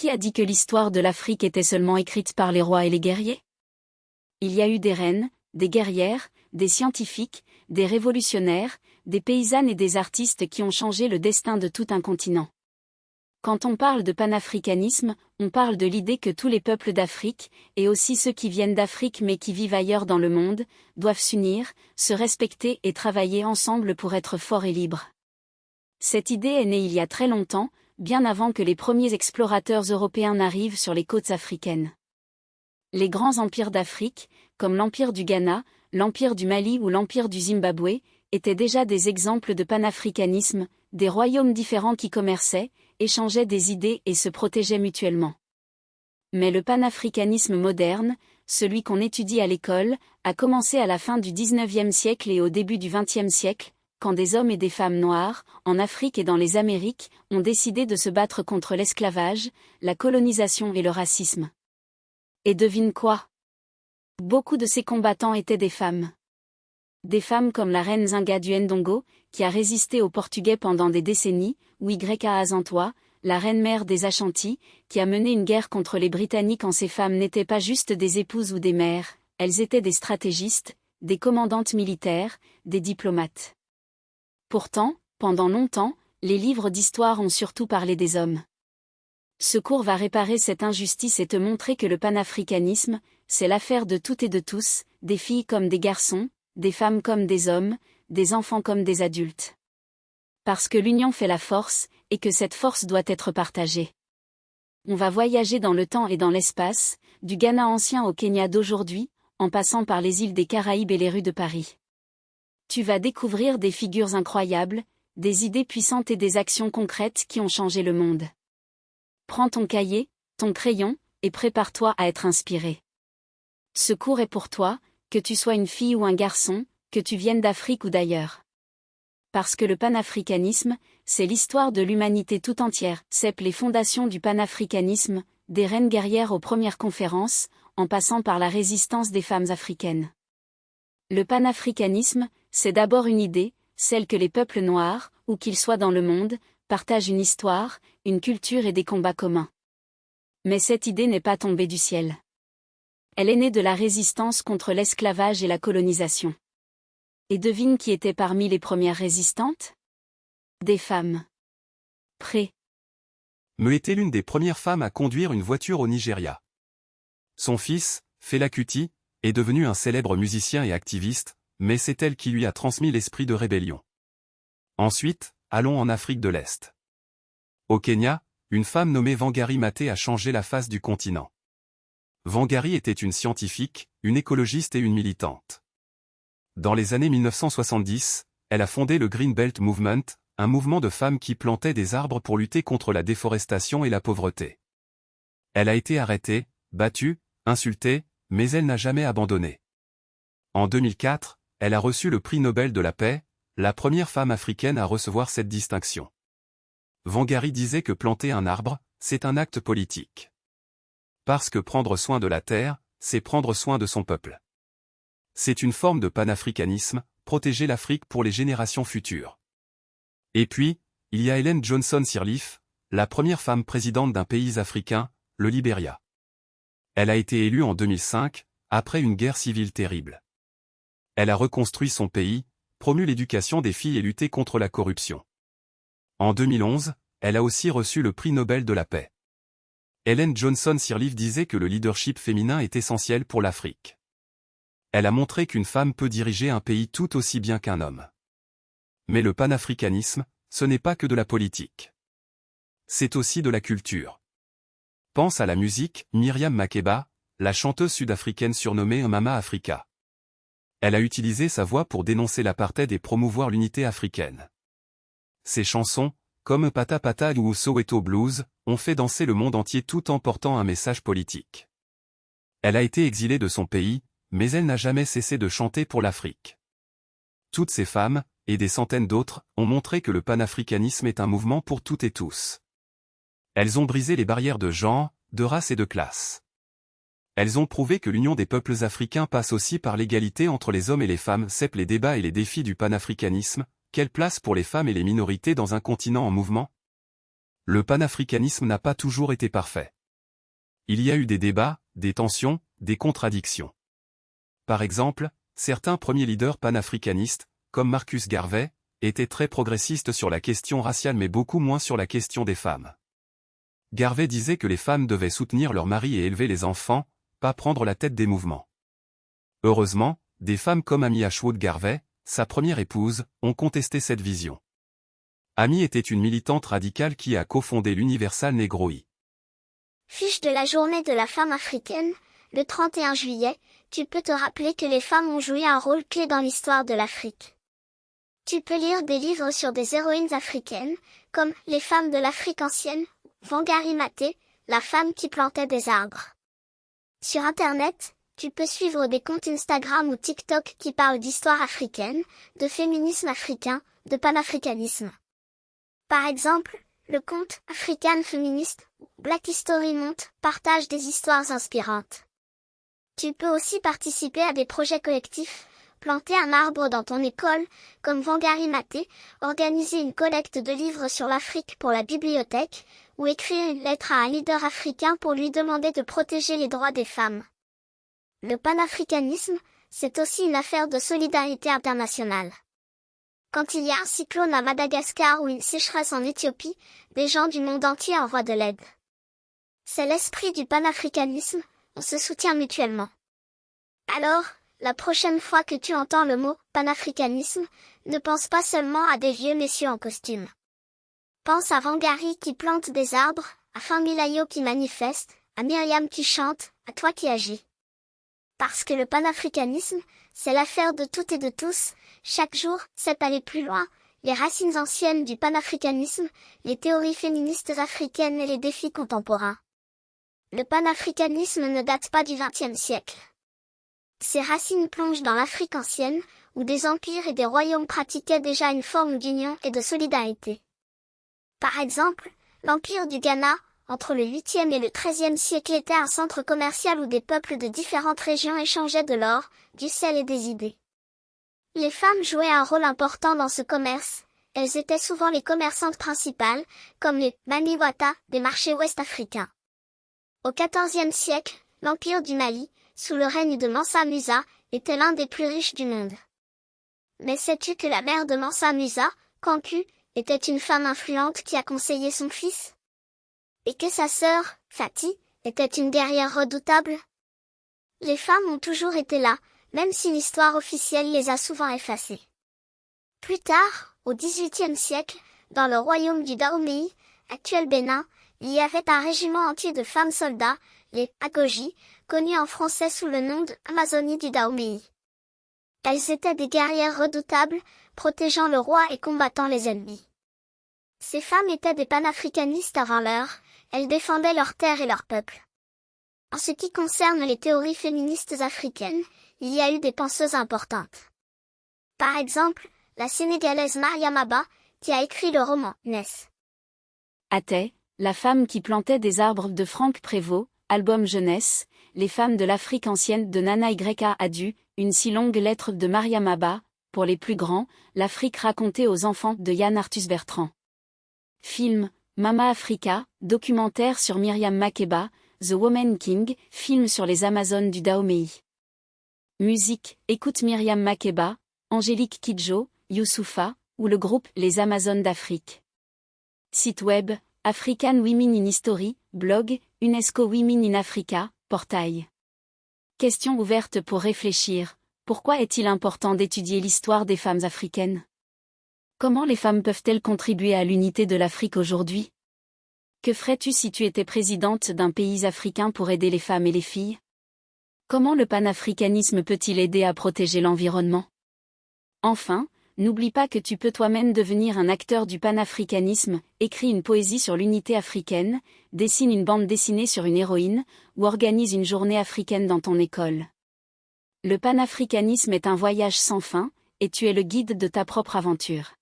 Qui a dit que l'histoire de l'Afrique était seulement écrite par les rois et les guerriers? Il y a eu des reines, des guerrières, des scientifiques, des révolutionnaires, des paysannes et des artistes qui ont changé le destin de tout un continent. Quand on parle de panafricanisme, on parle de l'idée que tous les peuples d'Afrique, et aussi ceux qui viennent d'Afrique mais qui vivent ailleurs dans le monde, doivent s'unir, se respecter et travailler ensemble pour être forts et libres. Cette idée est née il y a très longtemps, bien avant que les premiers explorateurs européens n'arrivent sur les côtes africaines. Les grands empires d'Afrique, comme l'empire du Ghana, l'empire du Mali ou l'empire du Zimbabwe, étaient déjà des exemples de panafricanisme, des royaumes différents qui commerçaient, échangeaient des idées et se protégeaient mutuellement. Mais le panafricanisme moderne, celui qu'on étudie à l'école, a commencé à la fin du XIXe siècle et au début du XXe siècle, quand des hommes et des femmes noirs, en Afrique et dans les Amériques, ont décidé de se battre contre l'esclavage, la colonisation et le racisme. Et devine quoi? Beaucoup de ces combattants étaient des femmes. Des femmes comme la reine Zinga du Ndongo, qui a résisté aux Portugais pendant des décennies, ou Yreka Azantois, la reine-mère des Ashanti, qui a mené une guerre contre les Britanniques quand ces femmes n'étaient pas juste des épouses ou des mères, elles étaient des stratégistes, des commandantes militaires, des diplomates. Pourtant, pendant longtemps, les livres d'histoire ont surtout parlé des hommes. Ce cours va réparer cette injustice et te montrer que le panafricanisme, c'est l'affaire de toutes et de tous, des filles comme des garçons, des femmes comme des hommes, des enfants comme des adultes. Parce que l'union fait la force, et que cette force doit être partagée. On va voyager dans le temps et dans l'espace, du Ghana ancien au Kenya d'aujourd'hui, en passant par les îles des Caraïbes et les rues de Paris. Tu vas découvrir des figures incroyables, des idées puissantes et des actions concrètes qui ont changé le monde. Prends ton cahier, ton crayon, et prépare-toi à être inspiré. Ce cours est pour toi, que tu sois une fille ou un garçon, que tu viennes d'Afrique ou d'ailleurs. Parce que le panafricanisme, c'est l'histoire de l'humanité tout entière, c'est les fondations du panafricanisme, des reines guerrières aux premières conférences, en passant par la résistance des femmes africaines. Le panafricanisme, c'est d'abord une idée, celle que les peuples noirs, où qu'ils soient dans le monde, partagent une histoire, une culture et des combats communs. Mais cette idée n'est pas tombée du ciel. Elle est née de la résistance contre l'esclavage et la colonisation. Et devine qui était parmi les premières résistantes? Des femmes. Me était l'une des premières femmes à conduire une voiture au Nigeria. Son fils, Fela Kuti, est devenu un célèbre musicien et activiste, mais c'est elle qui lui a transmis l'esprit de rébellion. Ensuite, allons en Afrique de l'Est. Au Kenya, une femme nommée Wangari Maathai a changé la face du continent. Wangari était une scientifique, une écologiste et une militante. Dans les années 1970, elle a fondé le Green Belt Movement, un mouvement de femmes qui plantaient des arbres pour lutter contre la déforestation et la pauvreté. Elle a été arrêtée, battue, insultée, mais elle n'a jamais abandonné. En 2004, elle a reçu le prix Nobel de la paix, la première femme africaine à recevoir cette distinction. Wangari disait que planter un arbre, c'est un acte politique. Parce que prendre soin de la terre, c'est prendre soin de son peuple. C'est une forme de panafricanisme, protéger l'Afrique pour les générations futures. Et puis, il y a Ellen Johnson Sirleaf, la première femme présidente d'un pays africain, le Libéria. Elle a été élue en 2005, après une guerre civile terrible. Elle a reconstruit son pays, promu l'éducation des filles et lutté contre la corruption. En 2011, elle a aussi reçu le prix Nobel de la paix. Ellen Johnson Sirleaf disait que le leadership féminin est essentiel pour l'Afrique. Elle a montré qu'une femme peut diriger un pays tout aussi bien qu'un homme. Mais le panafricanisme, ce n'est pas que de la politique. C'est aussi de la culture. Pense à la musique, Miriam Makeba, la chanteuse sud-africaine surnommée Mama Africa. Elle a utilisé sa voix pour dénoncer l'apartheid et promouvoir l'unité africaine. Ses chansons, comme Pata Pata ou Soweto Blues, ont fait danser le monde entier tout en portant un message politique. Elle a été exilée de son pays, mais elle n'a jamais cessé de chanter pour l'Afrique. Toutes ces femmes, et des centaines d'autres, ont montré que le panafricanisme est un mouvement pour toutes et tous. Elles ont brisé les barrières de genre, de race et de classe. Elles ont prouvé que l'union des peuples africains passe aussi par l'égalité entre les hommes et les femmes. C'est les débats et les défis du panafricanisme. Quelle place pour les femmes et les minorités dans un continent en mouvement? Le panafricanisme n'a pas toujours été parfait. Il y a eu des débats, des tensions, des contradictions. Par exemple, certains premiers leaders panafricanistes, comme Marcus Garvey, étaient très progressistes sur la question raciale mais beaucoup moins sur la question des femmes. Garvey disait que les femmes devaient soutenir leurs maris et élever les enfants, pas prendre la tête des mouvements. Heureusement, des femmes comme Amy Ashwood Garvey, sa première épouse, ont contesté cette vision. Amy était une militante radicale qui a cofondé l'Universal Negroï. Fiche de la journée de la femme africaine, le 31 juillet, tu peux te rappeler que les femmes ont joué un rôle clé dans l'histoire de l'Afrique. Tu peux lire des livres sur des héroïnes africaines, comme « Les femmes de l'Afrique ancienne » ou « Wangari Maathai, la femme qui plantait des arbres ». Sur Internet, tu peux suivre des comptes Instagram ou TikTok qui parlent d'histoire africaine, de féminisme africain, de panafricanisme. Par exemple, le compte African Feminist ou Black History Month partage des histoires inspirantes. Tu peux aussi participer à des projets collectifs, planter un arbre dans ton école, comme Wangari Maathai, organiser une collecte de livres sur l'Afrique pour la bibliothèque, ou écrire une lettre à un leader africain pour lui demander de protéger les droits des femmes. Le panafricanisme, c'est aussi une affaire de solidarité internationale. Quand il y a un cyclone à Madagascar ou une sécheresse en Éthiopie, des gens du monde entier envoient de l'aide. C'est l'esprit du panafricanisme, on se soutient mutuellement. Alors, la prochaine fois que tu entends le mot « panafricanisme », ne pense pas seulement à des vieux messieurs en costume. Pense à Wangari qui plante des arbres, à Funmilayo qui manifeste, à Myriam qui chante, à toi qui agis. Parce que le panafricanisme, c'est l'affaire de toutes et de tous, chaque jour, c'est aller plus loin, les racines anciennes du panafricanisme, les théories féministes africaines et les défis contemporains. Le panafricanisme ne date pas du XXe siècle. Ses racines plongent dans l'Afrique ancienne, où des empires et des royaumes pratiquaient déjà une forme d'union et de solidarité. Par exemple, l'empire du Ghana, entre le 8e et le 13e siècle était un centre commercial où des peuples de différentes régions échangeaient de l'or, du sel et des idées. Les femmes jouaient un rôle important dans ce commerce, elles étaient souvent les commerçantes principales, comme les Mamiwata des marchés ouest-africains. Au XIVe siècle, l'empire du Mali, sous le règne de Mansa Musa, était l'un des plus riches du monde. Mais sais-tu que la mère de Mansa Musa, Kanku, était une femme influente qui a conseillé son fils? Et que sa sœur, Fati, était une guerrière redoutable? Les femmes ont toujours été là, même si l'histoire officielle les a souvent effacées. Plus tard, au XVIIIe siècle, dans le royaume du Dahomey, actuel Bénin, il y avait un régiment entier de femmes soldats, les Agoji, connus en français sous le nom de Amazonie du Dahomey. Elles étaient des guerrières redoutables, protégeant le roi et combattant les ennemis. Ces femmes étaient des panafricanistes avant l'heure, elles défendaient leurs terres et leur peuple. En ce qui concerne les théories féministes africaines, il y a eu des penseuses importantes. Par exemple, la sénégalaise Mariam Abba, qui a écrit le roman « Ness ». Athée, la femme qui plantait des arbres de Franck Prévost, album jeunesse, les femmes de l'Afrique ancienne de Nana Y.A. Adu, une si longue lettre de Mariam Abba, pour les plus grands, l'Afrique racontée aux enfants de Yann Arthus Bertrand. Film, Mama Africa, documentaire sur Myriam Makeba, The Woman King, film sur les Amazones du Dahomey. Musique, écoute Myriam Makeba, Angélique Kidjo, Youssoufa, ou le groupe Les Amazones d'Afrique. Site web, African Women in History, blog, UNESCO Women in Africa, portail. Question ouverte pour réfléchir, pourquoi est-il important d'étudier l'histoire des femmes africaines? Comment les femmes peuvent-elles contribuer à l'unité de l'Afrique aujourd'hui? Que ferais-tu si tu étais présidente d'un pays africain pour aider les femmes et les filles? Comment le panafricanisme peut-il aider à protéger l'environnement? Enfin, n'oublie pas que tu peux toi-même devenir un acteur du panafricanisme, écris une poésie sur l'unité africaine, dessine une bande dessinée sur une héroïne, ou organise une journée africaine dans ton école. Le panafricanisme est un voyage sans fin, et tu es le guide de ta propre aventure.